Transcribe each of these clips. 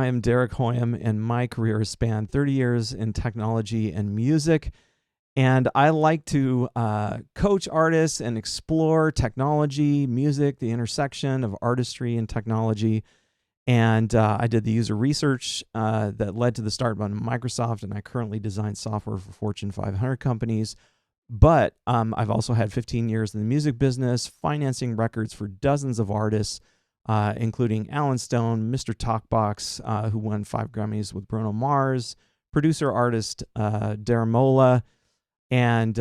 I am Derek Hoyam, and my career has spanned 30 years in technology and music. And I like to coach artists and explore technology, music, the intersection of artistry and technology. And I did the user research that led to the start of Microsoft, and I currently design software for Fortune 500 companies. But I've also had 15 years in the music business, financing records for dozens of artists, including Alan Stone, Mr. Talkbox, who won 5 Grammys with Bruno Mars, producer-artist Daramola, and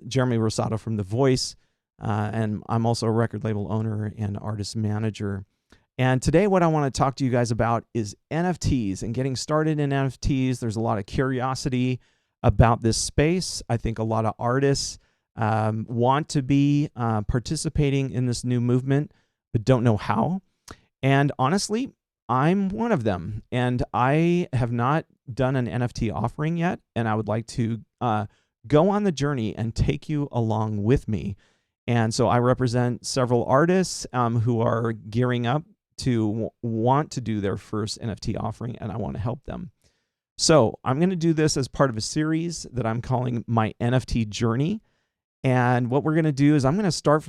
Jeremy Rosado from The Voice. And I'm also a record label owner and artist manager. And today what I want to talk to you guys about is NFTs and getting started in NFTs. There's a lot of curiosity about this space. I think a lot of artists want to be participating in this new movement, but don't know how. And honestly, I'm one of them. And I have not done an NFT offering yet, and I would like to go on the journey and take you along with me. And so I represent several artists who are gearing up to want to do their first NFT offering, and I want to help them. So I'm going to do this as part of a series that I'm calling My NFT Journey. And what we're going to do is I'm going to start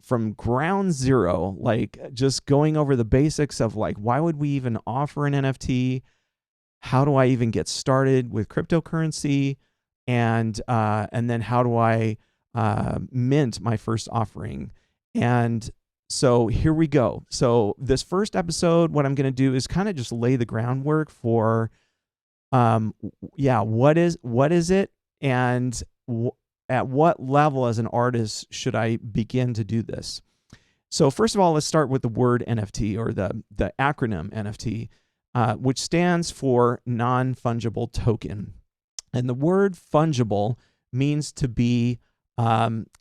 from ground zero, like just going over the basics of like, why would we even offer an NFT? How do I even get started with cryptocurrency? And then how do I mint my first offering? And so here we go. So this first episode, what I'm going to do is kind of just lay the groundwork for, what is it? And at what level as an artist should I begin to do this? So first of all, let's start with the word NFT, or the acronym NFT, which stands for non-fungible token. And the word fungible means to be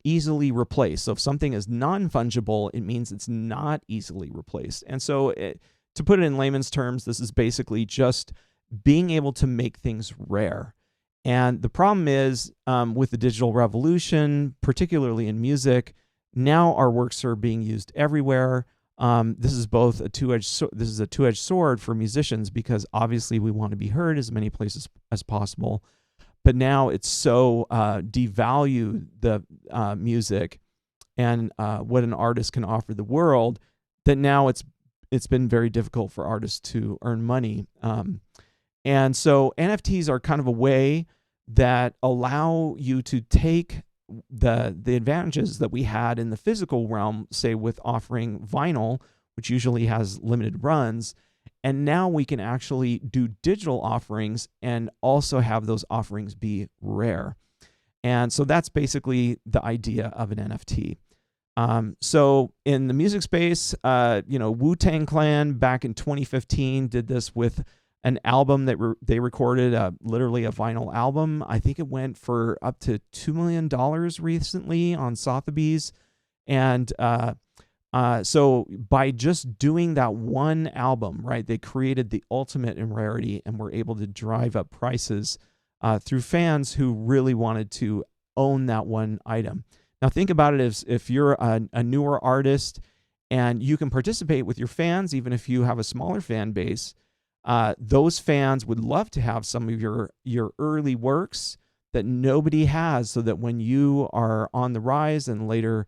easily replaced. So if something is non-fungible, it means it's not easily replaced. And so to put it in layman's terms, this is basically just being able to make things rare. And the problem is with the digital revolution, particularly in music, now our works are being used everywhere. This is both a two-edged sword for musicians, because obviously we want to be heard as many places as possible. But now it's so devalued the music and what an artist can offer the world, that now it's been very difficult for artists to earn money. And so NFTs are kind of a way that allow you to take the advantages that we had in the physical realm, say with offering vinyl, which usually has limited runs, and now we can actually do digital offerings and also have those offerings be rare. And so that's basically the idea of an NFT. So in the music space, Wu-Tang Clan back in 2015 did this with an album that they recorded, literally a vinyl album. I think it went for up to $2 million recently on Sotheby's. And so by just doing that one album, right, they created the ultimate in rarity and were able to drive up prices through fans who really wanted to own that one item. Now think about it as if you're a newer artist and you can participate with your fans, even if you have a smaller fan base. Those fans would love to have some of your early works that nobody has, so that when you are on the rise and later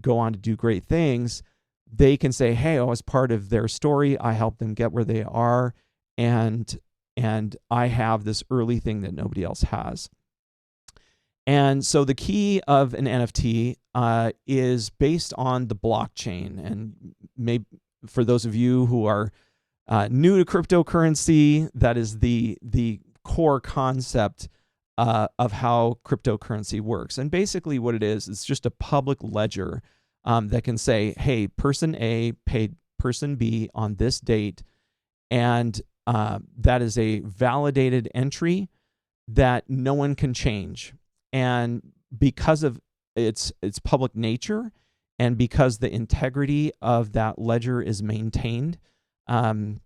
go on to do great things, they can say, hey, I was part of their story. I helped them get where they are. And I have this early thing that nobody else has. And so the key of an NFT is based on the blockchain. And maybe for those of you who are new to cryptocurrency, that is the core concept of how cryptocurrency works. And basically what it is, it's just a public ledger that can say, hey, person A paid person B on this date, and that is a validated entry that no one can change. And because of its public nature, and because the integrity of that ledger is maintained, and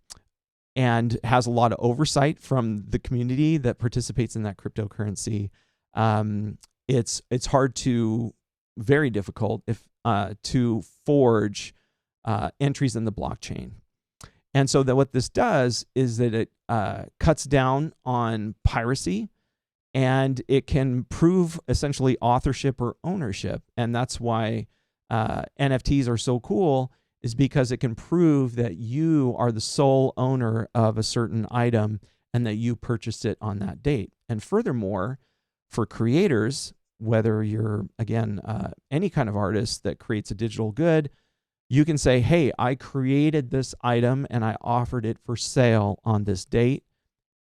has a lot of oversight from the community that participates in that cryptocurrency, it's hard to, very difficult to forge entries in the blockchain. And so that what this does is that it cuts down on piracy, and it can prove essentially authorship or ownership. And that's why NFTs are so cool, is because it can prove that you are the sole owner of a certain item and that you purchased it on that date. And furthermore, for creators, whether you're, again, any kind of artist that creates a digital good, you can say, hey, I created this item and I offered it for sale on this date,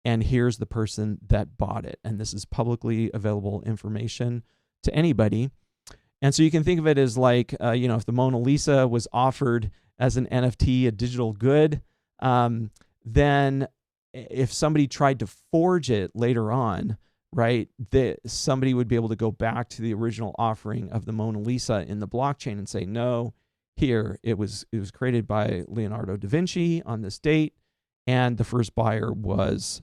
and here's the person that bought it. And this is publicly available information to anybody. And so you can think of it as like, if the Mona Lisa was offered as an NFT, a digital good, then if somebody tried to forge it later on, right, somebody would be able to go back to the original offering of the Mona Lisa in the blockchain and say, no, here, it was created by Leonardo da Vinci on this date, and the first buyer was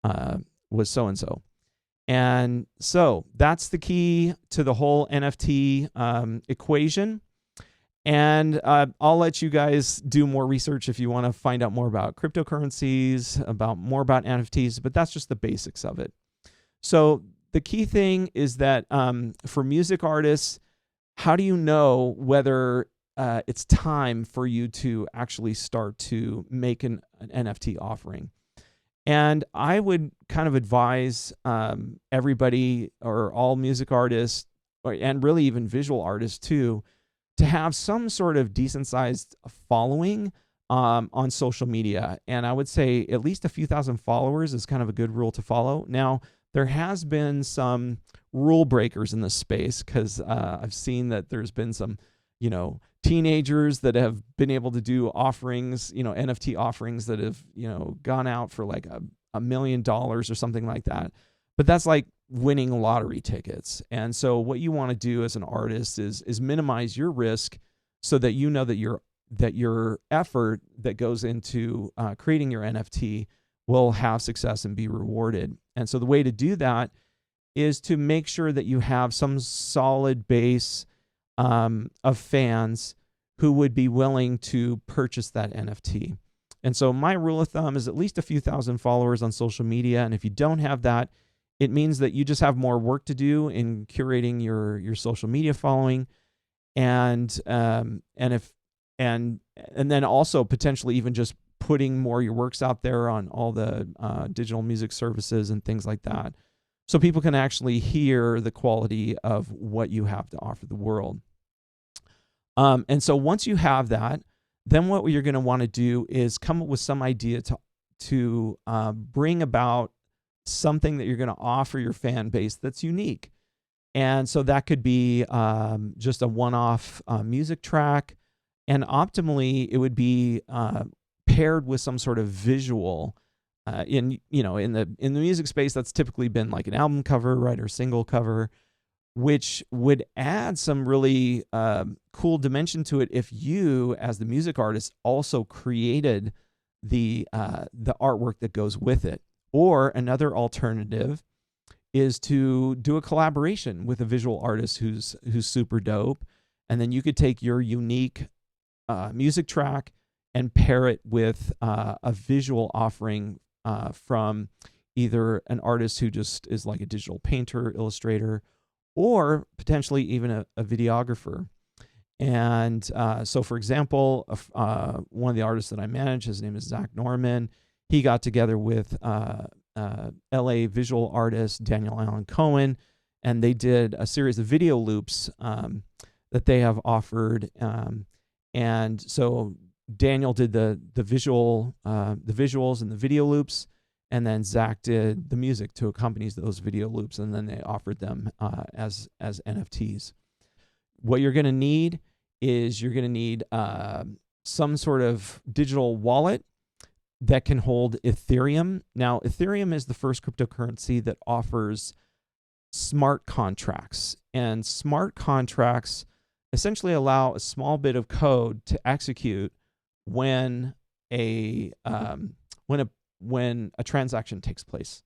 so-and-so. And so that's the key to the whole NFT equation. And I'll let you guys do more research if you want to find out more about cryptocurrencies, more about NFTs, but that's just the basics of it. So the key thing is that for music artists, how do you know whether it's time for you to actually start to make an NFT offering? And I would kind of advise everybody, or all music artists, and really even visual artists too, to have some sort of decent sized following on social media. And I would say at least a few thousand followers is kind of a good rule to follow. Now, there has been some rule breakers in this space, because I've seen that there's been some, teenagers that have been able to do offerings, NFT offerings that have, gone out for like $1 million or something like that. But that's like winning lottery tickets. And so what you want to do as an artist is minimize your risk, so that you know that your effort that goes into creating your NFT will have success and be rewarded. And so the way to do that is to make sure that you have some solid base of fans who would be willing to purchase that NFT. And so my rule of thumb is at least a few thousand followers on social media. And if you don't have that, it means that you just have more work to do in curating your social media following, and then also potentially even just putting more of your works out there on all the digital music services and things like that, so people can actually hear the quality of what you have to offer the world. And so once you have that, then what you're going to want to do is come up with some idea to bring about something that you're going to offer your fan base that's unique. And so that could be just a one-off music track, and optimally it would be paired with some sort of visual. In the music space, that's typically been like an album cover, right, or single cover, which would add some really cool dimension to it if you, as the music artist, also created the artwork that goes with it. Or another alternative is to do a collaboration with a visual artist who's super dope, and then you could take your unique music track and pair it with a visual offering from either an artist who just is like a digital painter, illustrator, or potentially even a videographer. And so, for example, one of the artists that I manage, his name is Zach Norman. He got together with LA visual artist Daniel Allen Cohen, and they did a series of video loops that they have offered. And so Daniel did the visuals and the video loops, and then Zach did the music to accompany those video loops, and then they offered them as NFTs. What you're going to need is some sort of digital wallet that can hold Ethereum. Now, Ethereum is the first cryptocurrency that offers smart contracts, and smart contracts essentially allow a small bit of code to execute when a transaction takes place.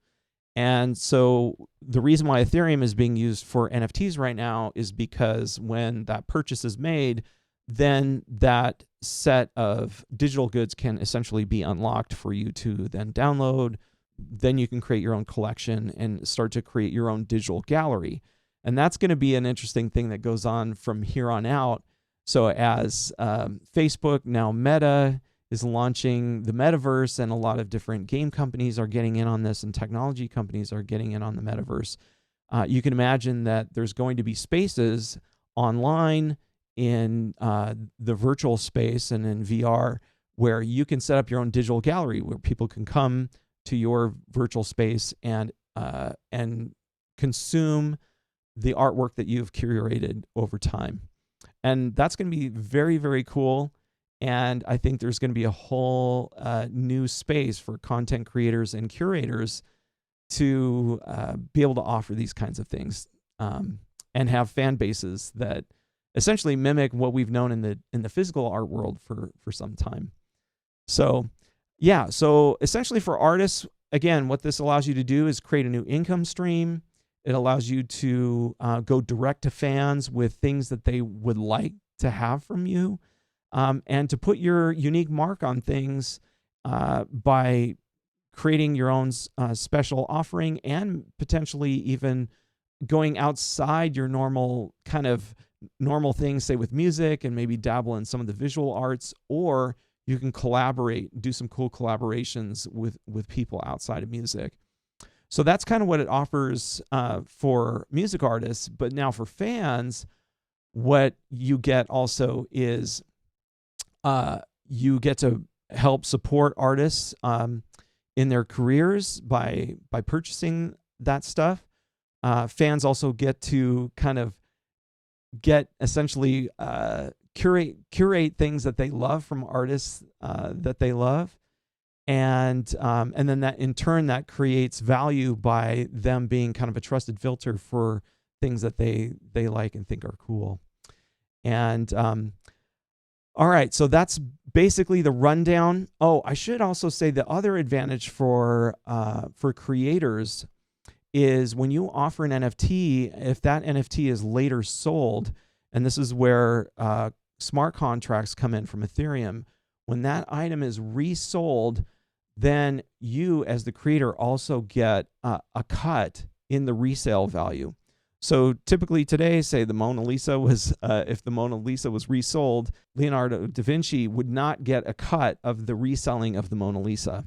And so the reason why Ethereum is being used for NFTs right now is because when that purchase is made, then that set of digital goods can essentially be unlocked for you to then download. Then you can create your own collection and start to create your own digital gallery. And that's going to be an interesting thing that goes on from here on out. So as Facebook, now Meta, is launching the metaverse, and a lot of different game companies are getting in on this, and technology companies are getting in on the metaverse. You can imagine that there's going to be spaces online in the virtual space and in VR where you can set up your own digital gallery where people can come to your virtual space and consume the artwork that you've curated over time. And that's going to be very, very cool. And I think there's going to be a whole new space for content creators and curators to be able to offer these kinds of things and have fan bases that essentially mimic what we've known in the physical art world for some time. So yeah, so essentially for artists, again, what this allows you to do is create a new income stream. It allows you to go direct to fans with things that they would like to have from you, and to put your unique mark on things by creating your own special offering, and potentially even going outside your normal things, say with music, and maybe dabble in some of the visual arts, or you can collaborate, do some cool collaborations with people outside of music. So that's kind of what it offers for music artists. But now for fans, what you get also is you get to help support artists in their careers by purchasing that stuff. Fans also get to kind of get essentially curate things that they love from artists that they love. And then that in turn that creates value by them being kind of a trusted filter for things that they like and think are cool. And all right, so that's basically the rundown. Oh, I should also say the other advantage for creators is when you offer an NFT, if that NFT is later sold, and this is where smart contracts come in from Ethereum. When that item is resold, then you as the creator also get a cut in the resale value. So typically today, say the Mona Lisa was, if the Mona Lisa was resold, Leonardo da Vinci would not get a cut of the reselling of the Mona Lisa.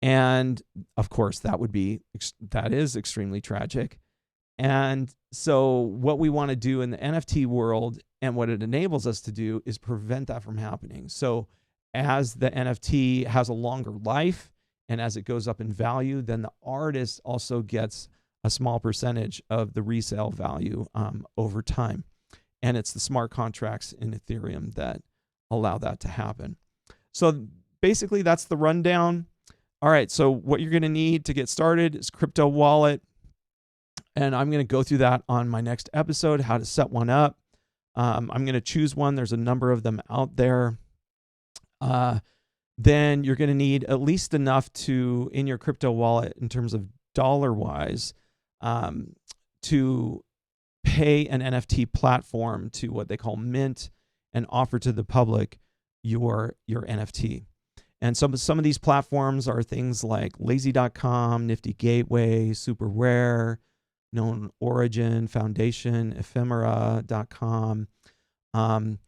And of course, that is extremely tragic. And so what we want to do in the NFT world, and what it enables us to do, is prevent that from happening. So as the NFT has a longer life and as it goes up in value, then the artist also gets a small percentage of the resale value over time. And it's the smart contracts in Ethereum that allow that to happen. So basically that's the rundown. All right, so what you're going to need to get started is crypto wallet. And I'm going to go through that on my next episode, how to set one up. I'm going to choose one. There's a number of them out there. Then you're going to need at least enough in your crypto wallet in terms of dollar-wise to pay an NFT platform to what they call mint and offer to the public your NFT. And some of these platforms are things like lazy.com, Nifty Gateway, Super Rare, Known Origin, Foundation, ephemera.com. And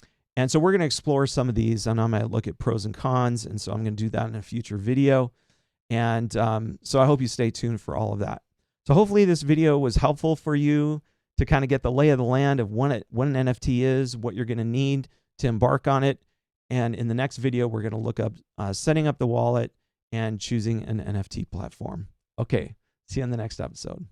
so we're going to explore some of these, and I'm going to look at pros and cons. And so I'm going to do that in a future video. And so I hope you stay tuned for all of that. So hopefully this video was helpful for you to kind of get the lay of the land of what an NFT is, what you're going to need to embark on it. And in the next video, we're going to look up setting up the wallet and choosing an NFT platform. Okay, see you in the next episode.